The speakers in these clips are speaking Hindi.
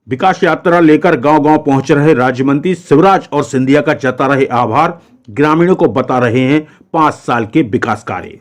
विकास यात्रा लेकर गांव-गांव पहुंच रहे राज्य मंत्री शिवराज और सिंधिया का जता रहे आभार, ग्रामीणों को बता रहे हैं 5 साल के विकास कार्य।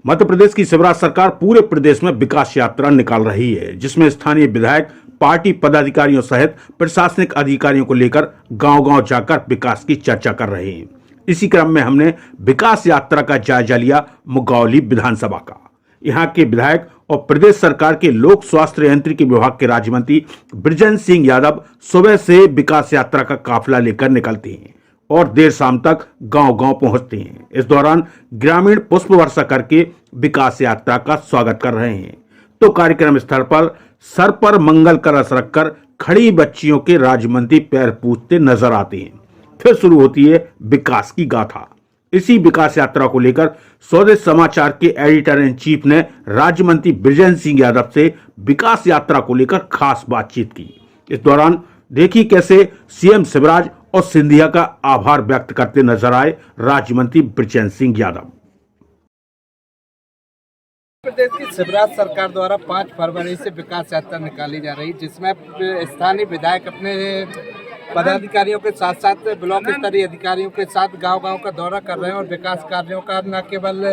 मध्य प्रदेश की शिवराज सरकार पूरे प्रदेश में विकास यात्रा निकाल रही है, जिसमें स्थानीय विधायक पार्टी पदाधिकारियों सहित प्रशासनिक अधिकारियों को लेकर गांव-गांव जाकर विकास की चर्चा कर रहे हैं। इसी क्रम में हमने विकास यात्रा का जायजा लिया मुंगावली विधानसभा का। यहाँ के विधायक और प्रदेश सरकार के लोक स्वास्थ्य यांत्रिकी विभाग के राज्य मंत्री बृजेंद्र सिंह यादव सुबह से विकास यात्रा का काफिला लेकर निकलते हैं और देर शाम तक गांव-गांव पहुंचते हैं। इस दौरान ग्रामीण पुष्प वर्षा करके विकास यात्रा का स्वागत कर रहे हैं, तो कार्यक्रम स्थल पर सर पर मंगल कलश रखकर खड़ी बच्चियों के राज्य मंत्री पैर पूजते नजर आते हैं। फिर शुरू होती है विकास की गाथा। इसी विकास यात्रा को लेकर स्वदेश समाचार के एडिटर इन चीफ ने राज्य मंत्री बृजेंद्र सिंह यादव से विकास यात्रा को लेकर खास बातचीत की। इस दौरान देखिए कैसे सीएम शिवराज और सिंधिया का आभार व्यक्त करते नजर आए राज्य मंत्री बृजेंद्र सिंह यादव। प्रदेश की शिवराज सरकार द्वारा 5 फरवरी से विकास यात्रा निकाली जा रही, जिसमें स्थानीय विधायक अपने पदाधिकारियों के साथ साथ ब्लॉक स्तरीय अधिकारियों के साथ गांव-गांव का दौरा कर रहे हैं और विकास कार्यों का न केवल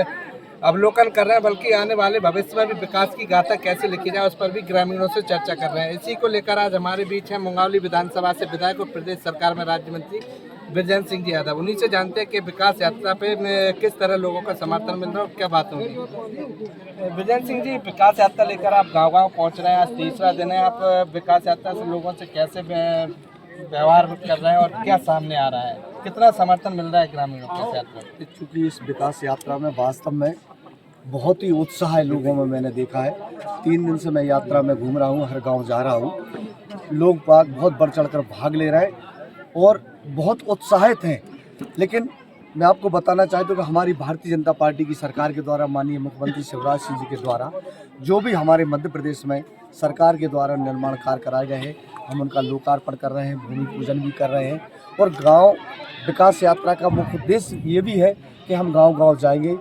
अवलोकन कर रहे हैं बल्कि आने वाले भविष्य में भी विकास की गाथा कैसे लिखी जाए उस पर भी ग्रामीणों से चर्चा कर रहे हैं। इसी को लेकर आज हमारे बीच है मुंगावली विधानसभा से विधायक और प्रदेश सरकार में राज्य मंत्री बृजेंद्र सिंह जी यादव। उन्हीं से जानते हैं कि विकास यात्रा पे किस तरह लोगों का समर्थन मिल रहा है और क्या बात होगी। बृजेंद्र सिंह जी, विकास यात्रा लेकर आप गाँव-गाँव पहुँच रहे हैं, आज तीसरा दिन है। आप विकास यात्रा से लोगों से कैसे व्यवहार कर रहे हैं और क्या सामने आ रहा है, कितना समर्थन मिल रहा है ग्रामीणों के यात्रा? चूँकि इस विकास यात्रा में वास्तव में बहुत ही उत्साह है लोगों में, मैंने देखा है। 3 दिन से मैं यात्रा में घूम रहा हूँ, हर गांव जा रहा हूँ। लोग बहुत बढ़ चढ़ कर भाग ले रहे हैं और बहुत उत्साहित हैं। लेकिन मैं आपको बताना चाहता हूँ कि हमारी भारतीय जनता पार्टी की सरकार के द्वारा, माननीय मुख्यमंत्री शिवराज सिंह जी के द्वारा जो भी हमारे मध्य प्रदेश में सरकार के द्वारा निर्माण कार्य कराए गए हैं, हम उनका लोकार्पण कर रहे हैं, भूमि पूजन भी कर रहे हैं। और गांव विकास यात्रा का मुख्य उद्देश्य ये भी है कि हम गांव-गांव जाएंगे,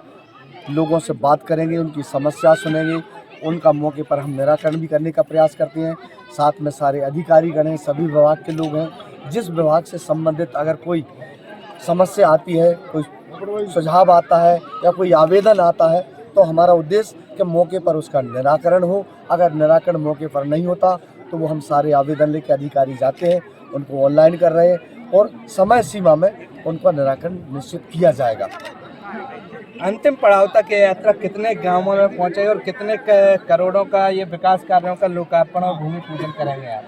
लोगों से बात करेंगे, उनकी समस्या सुनेंगे, उनका मौके पर हम निराकरण भी करने का प्रयास करते हैं। साथ में सारे अधिकारीगण हैं, सभी विभाग के लोग हैं। जिस विभाग से संबंधित अगर कोई समस्या आती है, कोई सुझाव आता है या कोई आवेदन आता है, तो हमारा उद्देश्य कि मौके पर उसका निराकरण हो। अगर निराकरण मौके पर नहीं होता तो वो हम सारे आवेदन लेकर अधिकारी जाते हैं, उनको ऑनलाइन कर रहे हैं और समय सीमा में उनका निराकरण निश्चित किया जाएगा। अंतिम पड़ाव तक ये यात्रा कितने गांवों में पहुंचे और कितने करोड़ों का ये विकास कार्यों का लोकार्पण और भूमि पूजन करेंगे आप?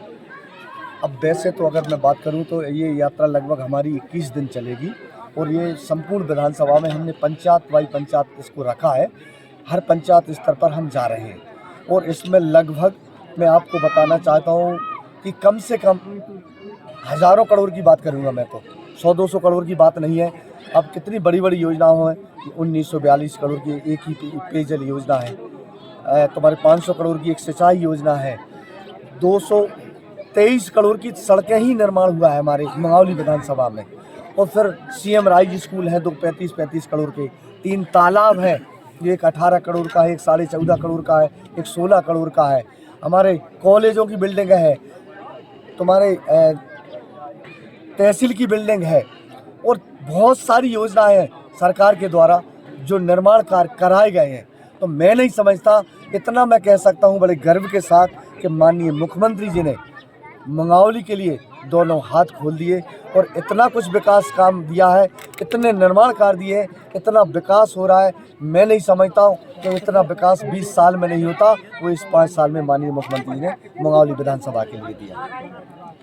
अब वैसे तो अगर मैं बात करूं तो ये यात्रा लगभग हमारी 21 दिन चलेगी और ये संपूर्ण विधानसभा में हमने पंचायत वाई पंचायत इसको रखा है। हर पंचायत स्तर पर हम जा रहे हैं और इसमें लगभग मैं आपको बताना चाहता हूं कि कम से कम हज़ारों करोड़ की बात करूंगा मैं, तो 100-200 करोड़ की बात नहीं है। अब कितनी बड़ी-बड़ी योजनाओं हैं, 1942 करोड़ की एक ही पेयजल योजना है, तुम्हारे 500 करोड़ की एक सिंचाई योजना है, 223 करोड़ की सड़कें ही निर्माण हुआ है हमारे मुंगावली विधानसभा में। और फिर सीएम राइज स्कूल है 35 करोड़ के, 3 तालाब हैं, एक 18 करोड़ का है, एक 14.5 करोड़ का है, एक 16 करोड़ का है। हमारे कॉलेजों की बिल्डिंग है, तुम्हारे तहसील की बिल्डिंग है और बहुत सारी योजनाएं हैं सरकार के द्वारा जो निर्माण कार्य कराए गए हैं। तो मैं नहीं समझता, इतना मैं कह सकता हूं बड़े गर्व के साथ कि माननीय मुख्यमंत्री जी ने मुंगावली के लिए दोनों हाथ खोल दिए और इतना कुछ विकास काम दिया है, इतने निर्माण कार्य दिए हैं, इतना विकास हो रहा है। मैं नहीं समझता हूँ कि इतना विकास 20 साल में नहीं होता, वो इस 5 साल में माननीय मुख्यमंत्री ने मुंगावली विधानसभा के लिए दिया।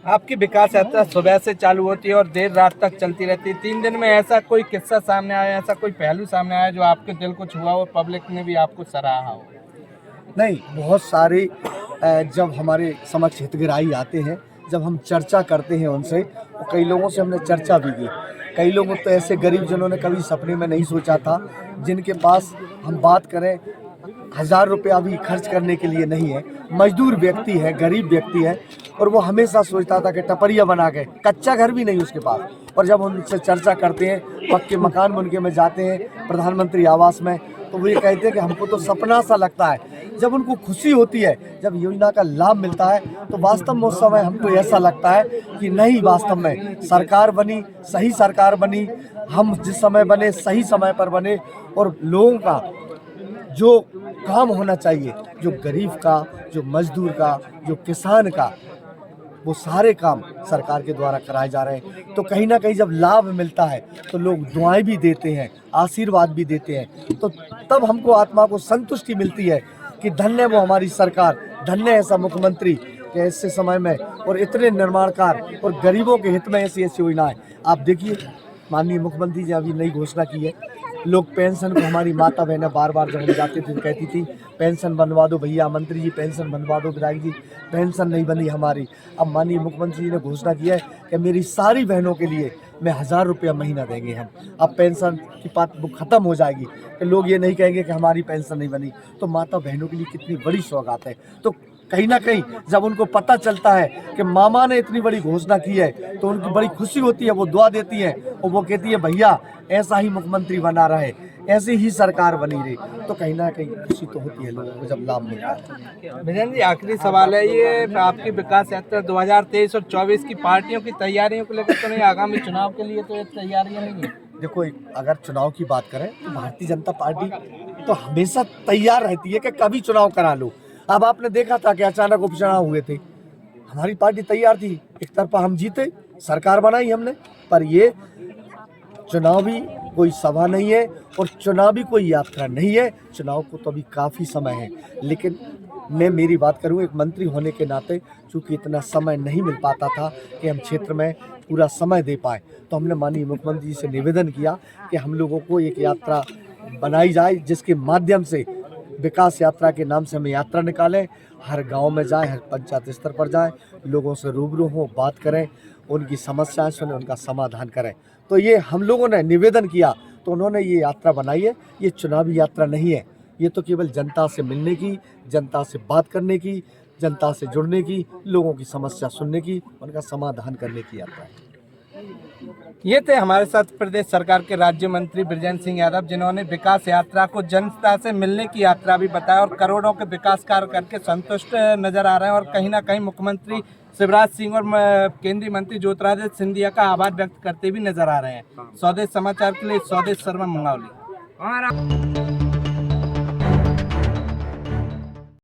आपकी विकास यात्रा सुबह से चालू होती है और देर रात तक चलती रहती है। 3 दिन में ऐसा कोई किस्सा सामने आया, ऐसा कोई पहलू सामने आया जो आपके दिल को छुआ और पब्लिक ने भी आपको सराहा हो? नहीं, बहुत सारे जब हमारे समक्ष हितग्राही आते हैं, जब हम चर्चा करते हैं उनसे, तो कई लोगों से हमने चर्चा भी की। कई लोग तो ऐसे गरीब जिन्होंने कभी सपने में नहीं सोचा था, जिनके पास हम बात करें 1000 रुपया भी खर्च करने के लिए नहीं है, मजदूर व्यक्ति है, गरीब व्यक्ति है और वो हमेशा सोचता था कि टपरिया बना के, कच्चा घर भी नहीं उसके पास। और जब उनसे चर्चा करते हैं, पक्के मकान उनके में जाते हैं प्रधानमंत्री आवास में, तो वो ये कहते हैं कि हमको तो सपना सा लगता है। जब उनको खुशी होती है, जब योजना का लाभ मिलता है, तो वास्तव में उस समय हमको ऐसा लगता है कि नहीं, वास्तव में सरकार बनी, सही सरकार बनी, हम जिस समय बने सही समय पर बने, और लोगों का जो काम होना चाहिए, जो गरीब का, जो मजदूर का, जो किसान का, वो सारे काम सरकार के द्वारा कराए जा रहे हैं। तो कहीं ना कहीं जब लाभ मिलता है तो लोग दुआएं भी देते हैं, आशीर्वाद भी देते हैं, तो तब हमको आत्मा को संतुष्टि मिलती है कि धन्य वो हमारी सरकार, धन्य ऐसा मुख्यमंत्री कि ऐसे समय में और इतने निर्माणकार और गरीबों के हित में ऐसी ऐसी योजनाएं। आप देखिए, माननीय मुख्यमंत्री जी अभी नई घोषणा की है, लोग पेंशन को, हमारी माता बहनें बार बार जब हम जाते थे तो कहती थी पेंशन बनवा दो भैया, मंत्री जी पेंशन बनवा दो, विधायक जी पेंशन नहीं बनी हमारी। अब माननीय मुख्यमंत्री जी ने घोषणा की है कि मेरी सारी बहनों के लिए मैं 1000 रुपया महीना देंगे हम। अब पेंशन की बात वो ख़त्म हो जाएगी कि लोग ये नहीं कहेंगे कि हमारी पेंशन नहीं बनी। तो माता बहनों के लिए कितनी बड़ी सौगात है। तो कहीं ना कहीं जब उनको पता चलता है कि मामा ने इतनी बड़ी घोषणा की है तो उनकी बड़ी खुशी होती है, वो दुआ देती है और वो कहती है भैया ऐसा ही मुख्यमंत्री बना रहे, ऐसी ही सरकार बनी रही। तो कहीं ना कहीं खुशी तो होती है लोगों को जब लाभ मिलता है। बिजन जी, आखिरी सवाल है, ये आपकी विकास यात्रा 2023 और 24 की पार्टियों की तैयारियों को लेकर तो नहीं, आगामी चुनाव के लिए तो ये तैयारियां नहीं है? देखो, अगर चुनाव की बात करें तो भारतीय जनता पार्टी तो हमेशा तैयार रहती है कि कभी चुनाव करा लो। अब आपने देखा था कि अचानक उपचुनाव हुए थे, हमारी पार्टी तैयार थी, एक तरफा हम जीते, सरकार बनाई हमने। पर ये चुनावी कोई सभा नहीं है और चुनावी कोई यात्रा नहीं है, चुनाव को तो अभी काफ़ी समय है। लेकिन मैं मेरी बात करूं, एक मंत्री होने के नाते चूँकि इतना समय नहीं मिल पाता था कि हम क्षेत्र में पूरा समय दे पाए, तो हमने माननीय मुख्यमंत्री जी से निवेदन किया कि हम लोगों को एक यात्रा बनाई जाए जिसके माध्यम से विकास यात्रा के नाम से हम यात्रा निकालें, हर गांव में जाएं, हर पंचायत स्तर पर जाएं, लोगों से रूबरू हों, बात करें, उनकी समस्याएं सुनें, उनका समाधान करें। तो ये हम लोगों ने निवेदन किया तो उन्होंने ये यात्रा बनाई है। ये चुनावी यात्रा नहीं है, ये तो केवल जनता से मिलने की, जनता से बात करने की, जनता से जुड़ने की, लोगों की समस्या सुनने की, उनका समाधान करने की यात्रा है। ये थे हमारे साथ प्रदेश सरकार के राज्य मंत्री बृजेंद्र सिंह यादव, जिन्होंने विकास यात्रा को जनता से मिलने की यात्रा भी बताया और करोड़ों के विकास कार्य करके संतुष्ट नजर आ रहे हैं और कहीं ना कहीं मुख्यमंत्री शिवराज सिंह और केंद्रीय मंत्री ज्योतिरादित्य सिंधिया का आभार व्यक्त करते भी नजर आ रहे हैं। स्वदेश समाचार के लिए स्वदेश शर्मा मंगावली।